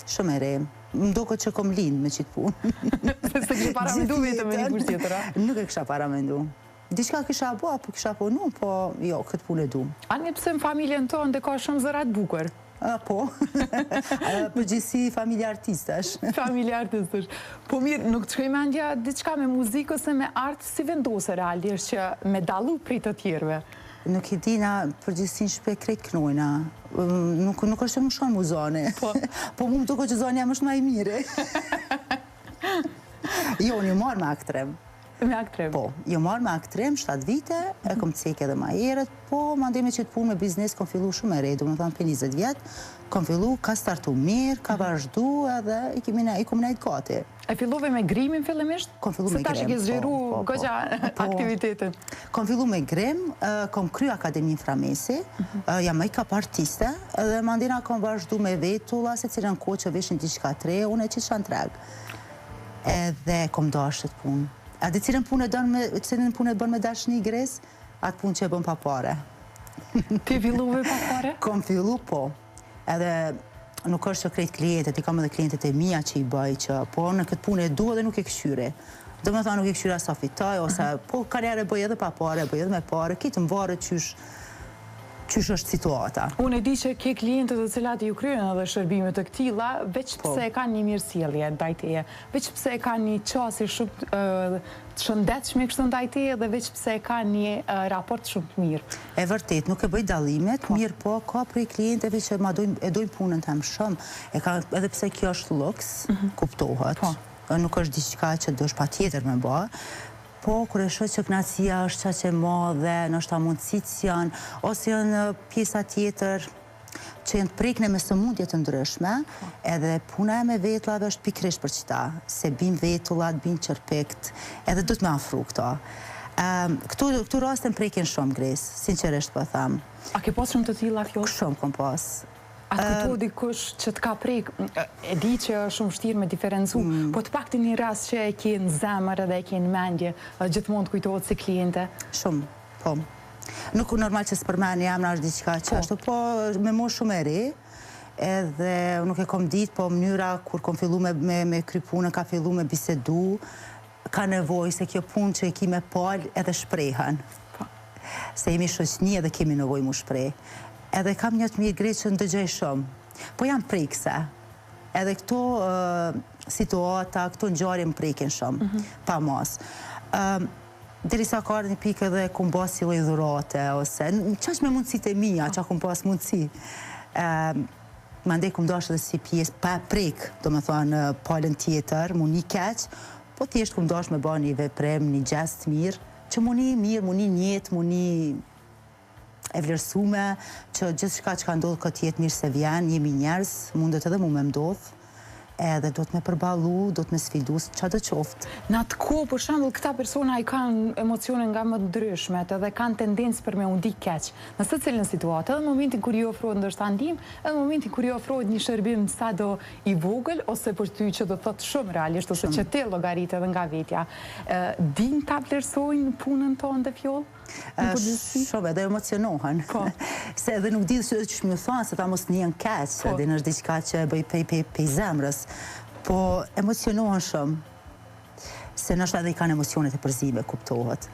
Shumë e re. Më duket që kom lind me qitë punë. Se kishe paramendu vetëm me një kush tjetër, a? Nuk e kisha paramendu. Diçka kisha bo, apo kisha punu, po jo, këtë punë e du. A një pse në familjen tonë dhe ka shumë zërat bukur? Po, përgjithsi familje artistash. Familje artistash. Po mirë, nuk të shkoj mendja diçka me muzikë ose me artë si vendose realisht që me dalu prej të tjerve? Nuk i dina përgjithsin shpe krejt knojna. Nuk është që më shonë mu zone. Po mu më duko që zone jam është ma i mire. Jo, një marë me aktrem. Me aktrem? Po, jo marë me aktrem, 7 vite, e kom cek edhe ma herët, po ma ndime që të punë me biznes, kom fillu shumë e redu, më thamë për 20 vjetë, kom fillu, ka startu mirë, ka vazhdu edhe i kom nejtë gati. E fillove me grimin fillimisht? Kom fillu me grim. Se ta që ke zgjeru goxha aktivitetin? Kom fillu me grim, kom kry Akademin Framesi, jam make-up artiste, edhe ma ndina kom vazhdu me vetulla, se cilën ko që veshin t'i shka tre, unë e që shanë treg. Edhe kom dashët punë. A di cilën punë e bën me dashni i gres, atë punë që e bën pa pare. Ti filluve pa pare? Kom fillu, po. Edhe nuk është që krejt klientet, i kam edhe klientet e mija që i bëj, që po në këtë punë e du edhe nuk e këshyre. Do me tha nuk e këshyre sa fitaj, ose po karriere bëj edhe pa pare, bëj edhe me pare, kitë më varë qysh është situata. Unë e di që ke klientët të cilat ju kryen edhe shërbimet të këtilla, veç pse e kanë një mirësjellje ndajteje, veç pse e kanë një qasje shumë të shëndetshme kështu ndajteje dhe veç pse e kanë një raport shumë të mirë. E vërtet, nuk e bëj dallimet, mirë po, ka prej klienteve që e dojnë punën të më shumë, edhe pse kjo është luks, kuptohet, nuk është diçka që do është pa tjetër me ba, po, kër e shoh që knatësia është qa që madhe, nështë ta mundësit janë, ose janë pjesa tjetër që janë të prekne me sëmundje të ndryshme, edhe puna e me vetullave është pikrisht për qëta, se bim vetullat, bim qërpekt, edhe du të me afru këto. Këtu raste më prekin shumë gres, sinqerisht po thamë. A ke pas shumë të tilla fjoll? Shumë kom pas. A të kujto dikush që të ka prek, e di që është shumë vështirë me diferencu, po të pak të një rast që e ke në zemër edhe e ke në mendje, gjithmonë të kujtohet si kliente? Shumë, po. Nuk normal që s'përmeni jam në është diqka që është, po me mo shumë e re, edhe nuk e kom ditë, po mënyra kur kom fillu me kry punën, ka fillu me bisedu, ka nevoj se kjo punë që e ki me pal edhe shprehen. Se jemi shoqni edhe kemi nevoj mu shprej. Edhe kam një të mirë greqë që në dëgjej shumë. Po jam prekse. Edhe këto situata, këto ngjarje më prekin shumë, pa mas. Derisa ka ardhur një pikë edhe kum bas si lloj dhurate, ose çaq me mundësitë e mia, çka kum pas mundësi. Mandej kum dashur edhe si pjesë pa prek, domethënë palën tjetër, mu një keq, po thjesht kum dashur me bën një veprim, një gjest mirë, që mu një mirë, mu një njetë, mu një e vlerësume, që gjithë shka që ka ndodhë këtë jetë mirë se vjen, jemi njerës, mundet edhe mu me ndodhë, edhe do të me përbalu, do të me sfidu, qa do qoftë. Në atë kohë, për shembull, këta persona i kanë emocione nga më të ndryshmet, edhe kanë tendencë për me undi keq. Në së cilën situatë, edhe në momentin kur ju ofrohet ndoshta ndihmë, edhe në momentin kur ju ofrohet një shërbim sado i vogël, ose për ty që do të thotë shumë realisht, ose që ti llogarit edhe nga vetja, din ta vlerësojnë punën tonë dhe fjoll? Shumë edhe emocionohen. Se edhe nuk di që më thonë se ta mos njën keq, edhe në është diqka që bëj pej zemrës, po emocionohen shumë, se nështë edhe i kanë emocionet e përzime, kuptohet.